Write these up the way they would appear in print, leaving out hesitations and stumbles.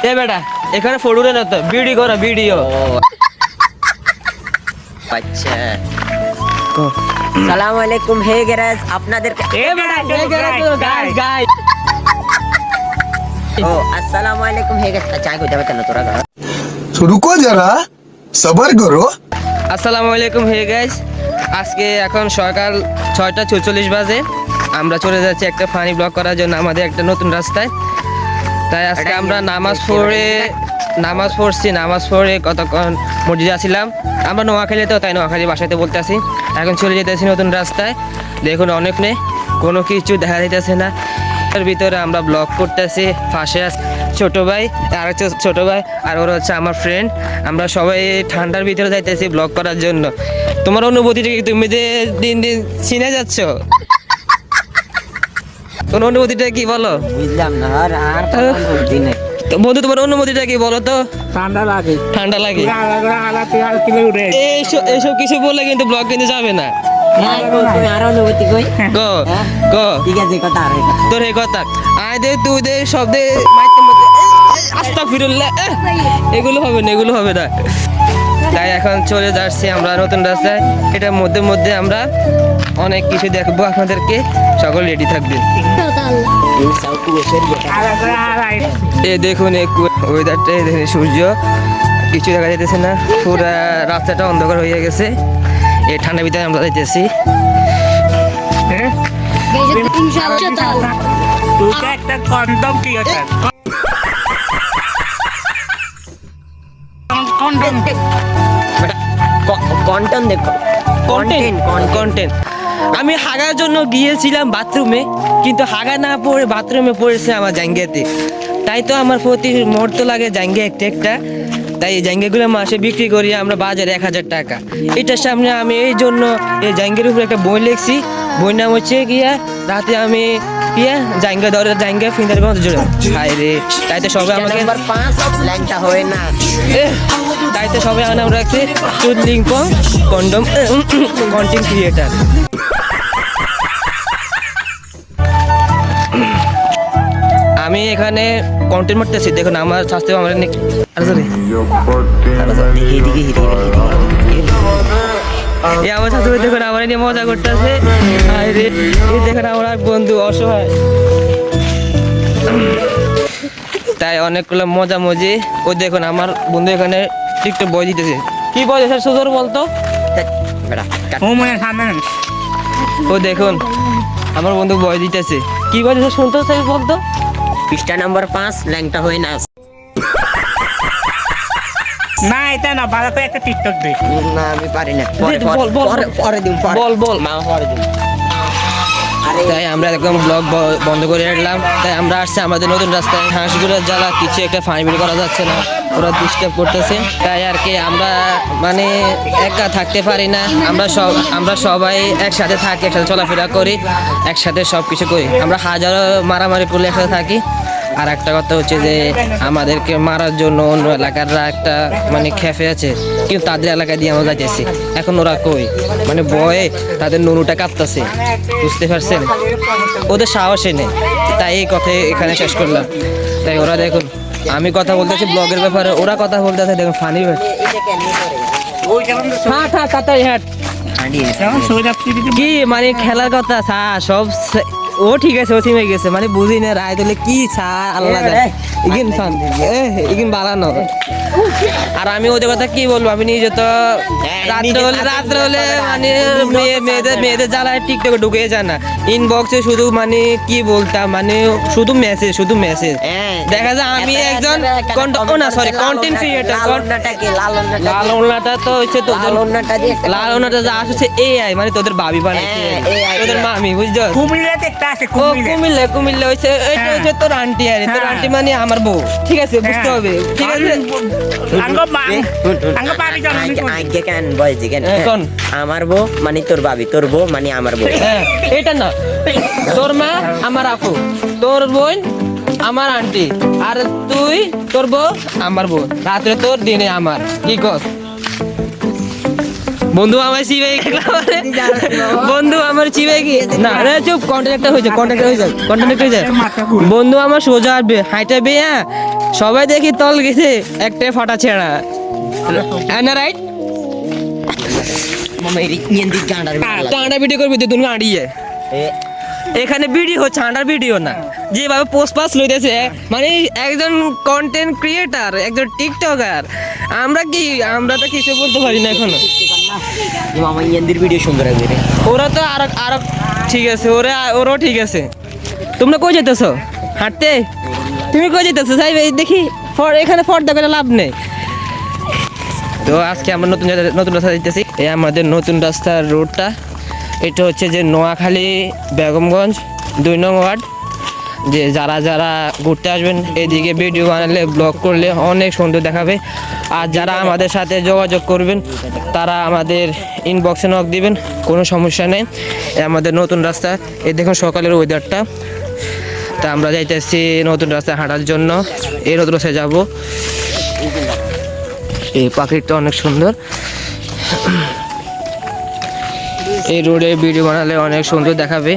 এ বেটা এখানে ফটো না তো ভিডিও করা ভিডিও। আচ্ছা সালাম আলাইকুম হে গ্যারেজ আপনাদের এ বেটা গাইস গাইস ও আসসালামু আলাইকুম হে গ্যারেজ চাই কইতে পারছ না তোরা तो रुको जरा सबर करो। আসসালামু আলাইকুম হে গাইস, আজকে এখন সকাল 6:46 বাজে। আমরা চলে যাচ্ছি একটা ফানি ব্লগ করার জন্য আমাদের একটা নতুন রাস্তায়। তাই আজকে আমরা নামাজ পড়ে কতক্ষণ মসজিদে আসছিলাম। আমরা নোয়াখালী তো, তাই নোয়াখালী বাসাতে বলতে আসি। এখন চলে যেতেছি নতুন রাস্তায়। দেখুন অনেক নেই, কোনো কিছু দেখা যাইতেছে না। এর ভিতরে আমরা ব্লগ করতেছি, পাশে ছোট ভাই আর হচ্ছে ছোট ভাই আর ওরা হচ্ছে আমার ফ্রেন্ড। আমরা সবাই ঠান্ডার ভিতরে যাইতেছি ব্লগ করার জন্য। তোমার অনুভূতিটা কি, তুমি যে দিন দিন চিনে যাচ্ছ, তোমার অনুভূতিটা কি বলো? বুঝলাম না আর দিনে তো বন্ধু তোমার অনুভূতিটা কি বলো তো? ঠান্ডা লাগে ঠান্ডা লাগে এইসব কিছু বললে কিন্তু ব্লগ কিন্তু যাবে না। তুমি আর অনুভূতি কই গো গো ঠিক আছে কথা আর তোর এই কথা আয় দে তুই দে সব দে মাইতে মধ্যে আস্তাগফিরুল্লাহ, এগুলো হবে না। তাই এখন চলে যাচ্ছি আমরা নতুন রাস্তায়। এটার মধ্যে মধ্যে আমরা অনেক কিছু দেখবো আপনাদেরকে, সকল রেডি থাকবেন। এ দেখুন ওয়েদারটা, দেখুন সূর্য কিছু দেখা যাইতেছে না, পুরা রাস্তাটা অন্ধকার হয়ে গেছে। এই ঠান্ডার ভিতরে আমরা যাইতেছি। একটা কন্ডম কি আছে কন্ডম কন্টেন্ট দেখো কন্টেন্ট। আমি হাগার জন্য গিয়েছিলাম বাথরুমে, কিন্তু হাগা না পড়ে বাথরুমে পড়েছে আমার জাঙ্গিয়াতে। তাই তো আমার প্রতি মুহূর্ত লাগে জাঙ্গিয়া একটা। তাই এই জাঙ্গিয়াগুলো মাসে বিক্রি করি আমরা বাজারে 1000 টাকা। এটার সামনে আমি এই জন্য এই জাঙ্গিয়ার উপরে একটা বই লিখছি। বই নাম হচ্ছে গিয়া রাতে আমি জাঙ্গিয়া ধরে জাঙ্গিয়া ফিঙ্গার মতো জোরে হাই রে। তাই তো সবাই আমাকে নাম্বার 5 ল্যাংটা হয় না তাই তো সবাই নাম রাখছে চুদলিংপং কন্ডম কন্টেন্ট ক্রিয়েটার। আমি এখানে কন্টেন্ট মারতেছি, দেখুন আমার স্বাস্থ্য আমার আমার স্বাস্থ্য দেখুন আমার নিয়ে মজা করতেছে। দেখুন আমার এক বন্ধু অসহায়, তাই অনেকগুলো মজা মজি। ও দেখুন আমার বন্ধু এখানে টিকটক বই দিতেছে। কি বই স্যার সুজোর বলতো? ও দেখুন আমার বন্ধু বই দিতেছে, কি বই দিতেছে শুনতো স্যার বলতো? পৃষ্ঠা নাম্বার 5 ল্যাংটা হয় না না এটা না ভালো করে একটা টিকটক দে না আমি পারি না পরে দিন বল মা পরে দিন। তাই আমরা একদম ব্লগ বন্ধ করে রাখলাম। তাই আমরা আসছি আমাদের নতুন রাস্তায়। হাঁসগুলোর জ্বালা কিছু একটা ফাইন করা যাচ্ছে না, ওরা ডিস্টার্ব করতেছে। তাই আর কি আমরা মানে একা থাকতে পারি না। আমরা সবাই একসাথে থাকি, একসাথে চলাফেরা করি, একসাথে সব কিছু করি। আমরা হাজারো মারামারি করলে একসাথে থাকি। আর একটা কথা হচ্ছে যে আমাদেরকে মারার জন্য অন্য এলাকাররা একটা মানে খেফে আছে, কিন্তু তাদের এলাকা দিয়ে আমরা যাইতেছি। এখন ওরা কই মানে ভয়ে তাদের নুনুটা কাঁপতেছে, বুঝতে পারছেন? ওদের সাহসে নেই। তাই এই কথাই এখানে শেষ করলাম। তাই ওরা দেখুন আমি কথা বলতেছি ব্লগের ব্যাপারে, ওরা কথা বলতেছে দেখুন ফানি। কি মানে খেলার কথা সব ও ঠিক আছে, ও থিমে গেছে মানে বুঝি না রায় দিলে কি আল্লাহ ইগিন বাড়ানো। আর আমি ওদের কথা কি বলবো, আমি নিজে তো রাত্রে হলে মানে মেয়েদের জ্বালায় টিকটকে ঢুকে যায় না। ইনবক্সে শুধু মানে কি বলতাম মানে শুধু মেসেজ দেখা যায়। আমি একজন কন্টেন্ট ক্রিয়েটার। লালনাটা তো হচ্ছে তোদের লালনাটা যা আসছে এআই মানে তোদের ভাবি বানাইছে, তোদের মামি বুঝছো? কুমিল্লাতে একটা আছে কুমিল্লা হইছে এটা হচ্ছে তোর আন্টি। আরে তোর আন্টি মানে আমার বউ, ঠিক আছে বুঝতে হবে, ঠিক আছে? আগে কেন বলছি কেন আমার বউ মানে তোর ভাবি, তোর বউ মানে আমার বউ। এটা না তোর মা আমার আপু, তোর বোন আমার আন্টি, আর তুই তোর বউ আমার বউ। রাত্রে তোর দিনে আমার। কি কর বন্ধু আমার চিবাই বন্ধু আমার চিবাই কি না রে চুপ। কন্ট্রাক্টর হয়ে যায় বন্ধু আমার সোজা আসবে হাইটা বেয়া সবাই দেখি তল গেছে একটা ফাটা ছেঁড়া না রাইট মামা এই নিয়ন্দি গান্ডার টান্ডা ভিডিও করবি তুই তুমি আড়িয়ে এখানে ভিডিও হচ্ছে আন্ডার ভিডিও না যেভাবে পোস্ট পাস লইতেছে মানে একজন কন্টেন্ট ক্রিয়েটার একজন টিকটকার আমরা তো কিছু বলতে পারি না এখনো মামা নিয়ন্দির ভিডিও সুন্দর হবে রে ওরা তো আর ঠিক আছে ওরাও ঠিক আছে তোমরা কই যেতেছো হাঁটতে তুমি কই যেতেছো যাই দেখি এখানে ফর্দা করে লাভ নেই তো আজকে আমরা নতুন রাস্তা দিতেছি এই আমাদের নতুন রাস্তার রোডটা এটা হচ্ছে যে নোয়াখালী বেগমগঞ্জ 2 নং ওয়ার্ড যে যারা ঘুরতে আসবেন এদিকে ভিডিও বানালে ব্লগ করলে অনেক সুন্দর দেখাবে আর যারা আমাদের সাথে যোগাযোগ করবেন তারা আমাদের ইনবক্সে নক দিবেন কোনো সমস্যা নেই আমাদের নতুন রাস্তা এই দেখুন সকালের ওয়েদারটা তা আমরা যাইতেছি নতুন রাস্তায় হাঁটার জন্য এই নতুন রাস্তায় যাবো এই পাখিটা অনেক সুন্দর এই রোডে ভিডিও বানালে অনেক সুন্দর দেখাবে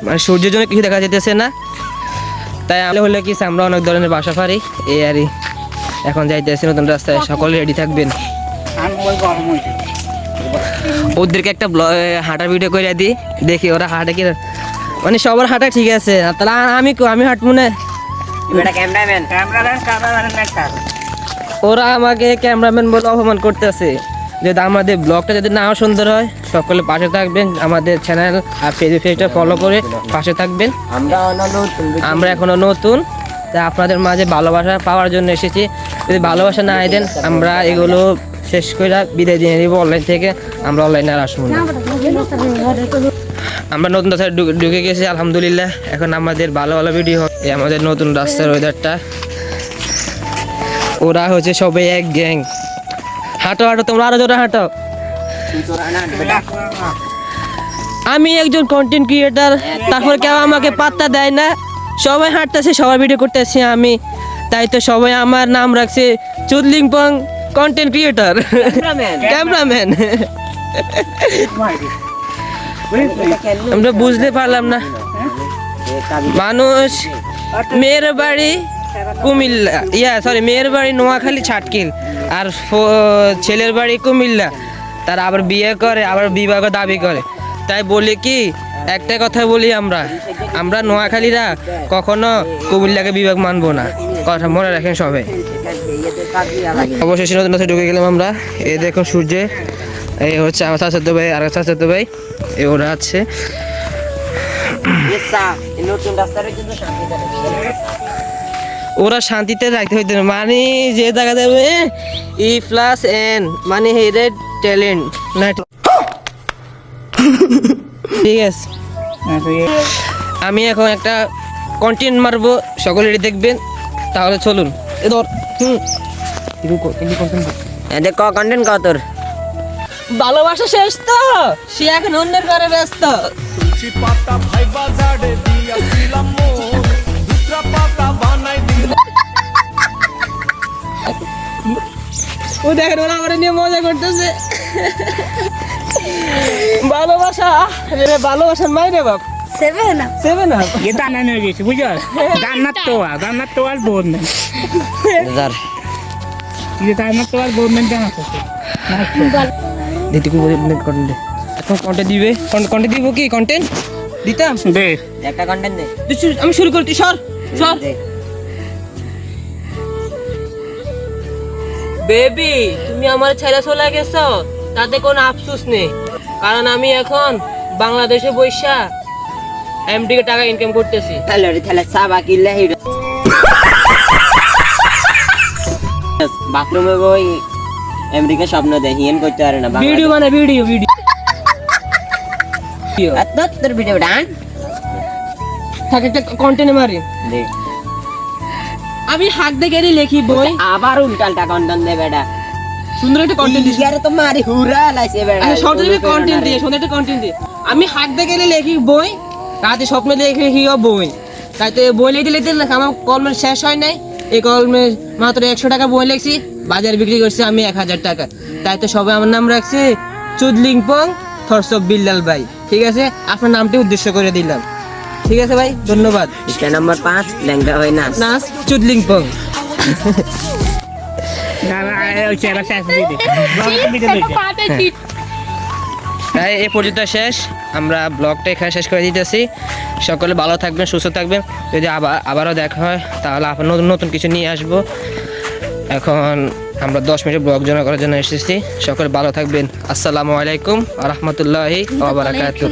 মানে সূর্যের জন্য কিছু দেখা যেতেছে না তাই হলে কি আমরা অনেক ধরনের বাসা পারি এই আরই এখন যাইতেছি নতুন রাস্তায় সকলে রেডি থাকবেন ওদেরকে একটা হাঁটার ভিডিও করে দিই দেখি ওরা হাঁটে কি মানে সবার হাঁটা ঠিক আছে তাহলে আমি হাঁটবো না এটা ক্যামেরাম্যান ওরা আমাকে ক্যামেরাম্যান বলে অপমান করতেছে যদি আমাদের ব্লগটা যদি নাও সুন্দর হয় সকলে পাশে থাকবেন আমাদের চ্যানেল আর পেজটা ফলো করে পাশে থাকবেন আমরা এখনো নতুন তাই আপনাদের মাঝে ভালোবাসা পাওয়ার জন্য এসেছি যদি ভালোবাসা না দেন আমরা এগুলো শেষ করে বিদায় দিয়ে দিব অনলাইন থেকে আমরা অনলাইনে আর আসবো না আমরা নতুন রাস্তায় ঢুকে গেছি আলহামদুলিল্লাহ এখন আমাদের ভালো ভিডিও হয় আমাদের নতুন রাস্তার ওয়েদারটা ওরা হচ্ছে সবাই এক গ্যাং হাঁটো তোমরা আরো জোরে হাঁটো আমি একজন কন্টেন্ট ক্রিয়েটার তারপর কেউ আমাকে পাত্তা দেয় না সবাই হাঁটতেছে সবাই ভিডিও করতেছি আমি তাই তো সবাই আমার নাম রাখছে চুদলিংপং কন্টেন্ট ক্রিয়েটার ক্যামেরাম্যান আমরা বুঝতে পারলাম না মানুষ মেয়ের বাড়ি কুমিল্লা মেয়ের বাড়ি নোয়াখালী ছাটকিল আর ছেলের বাড়ি কুমিল্লা তারা আবার বিয়ে করে আবার বিবাহ দাবি করে তাই বলি কি একটা কথা বলি আমরা নোয়াখালীরা কখনো কুমিল্লাকে বিভাগ মানবো না কথা মনে রাখেন সবাই অবশেষে নতুন রাস্তায় ঢুকে গেলাম আমরা এই দেখুন সূর্যে এই হচ্ছে আমার চাচাতো ভাই আর চাচাতো ভাই এই ওরা আছে ওরা শান্তিতে রাখতে হইতে মানে যে জায়গা যাবে E+N মানে হেডেড ট্যালেন্ট না ঠিক আছে আমি এখন একটা কন্টেন্ট মারবো সকলে দেখবেন তাহলে চলুন কন্টেন্ট কত তোর ভালোবাসা শেষ তো সে এখন অন্যের ঘরে ব্যস্ত ও দেখেন ওরা আমার নিয়ে মজা করতেছে ভালোবাসার মাইরে বাপ 7 আপ এটা আনানো হয়ে গেছে বুঝছো জান্নাত তো আর বোন নেই জান্নাত তো আর বোন নেই জানাতো দিতে কন্টেন্ট এখন কন্টেন্ট দিবে কন্টেন্ট দিব কি কন্টেন্ট দিতাম দে একটা কন্টেন্ট দে আমি শুরু করছি সর বেবি তুমি আমার ছেড়ে চলে গেছো তাতে কোনো আফসোস নেই কারণ আমি এখন বাংলাদেশে বৈশা এমডি কে টাকা ইনকাম করতেছি তাহলে সাবা কিল্লা হিরো বাথরুমে বই আমেরিকা স্বপ্ন দেখিয়েন করতে পারে না ভিডিও মানে ভিডিও এত তোর ভিডিও ডান থাকে একটা কন্টেন্ট মারি দে আমি হাত দেখে লিখি বই আবার উল্টালটা কন্টেন্ট দে বেটা সুন্দর একটা কন্টেন্ট দিছি ইয়ারে তো মারি হুরা লাইছে বেটা আচ্ছা শর্ট ভিডিও কন্টেন্ট দিয়ে সুন্দর একটা কন্টেন্ট দিয়ে আমি হাত দেখে লিখি বই রাতে স্বপ্ন দেখি বই তাইতে বই লিখতে আমার কলমের শেষ হয় নাই এই কলমে মাত্র 100 টাকা বই লিখছি বাজার বিক্রি করছি আমি 1000 টাকা তাই তো সবাই আমার নাম রাখছে চুদলিংপং থরসব বিল্লাল ভাই ঠিক আছে আপনার নামটি উদ্দেশ্য করে দিলাম ঠিক আছে ভাই, ধন্যবাদ। পৃষ্ঠা নম্বর 5 ল্যাংড়া হয় না। নাচ চুদলিং পং। ওই চেহারা শেষ দিয়ে দে ভিডিও লইছে তাই এই পর্যন্ত শেষ, আমরা ব্লগটা এখানে শেষ করে দিতেছি। সকলে ভালো থাকবেন, সুস্থ থাকবেন। যদি আবারও দেখা হয় তাহলে আবার নতুন নতুন কিছু নিয়ে আসবো। এখন আমরা 10 মিনিট ব্লগ জমা করার জন্য এসেছি। সকলে ভালো থাকবেন। আসসালামু আলাইকুম ওয়া রাহমাতুল্লাহি ওয়া বারাকাতুহু।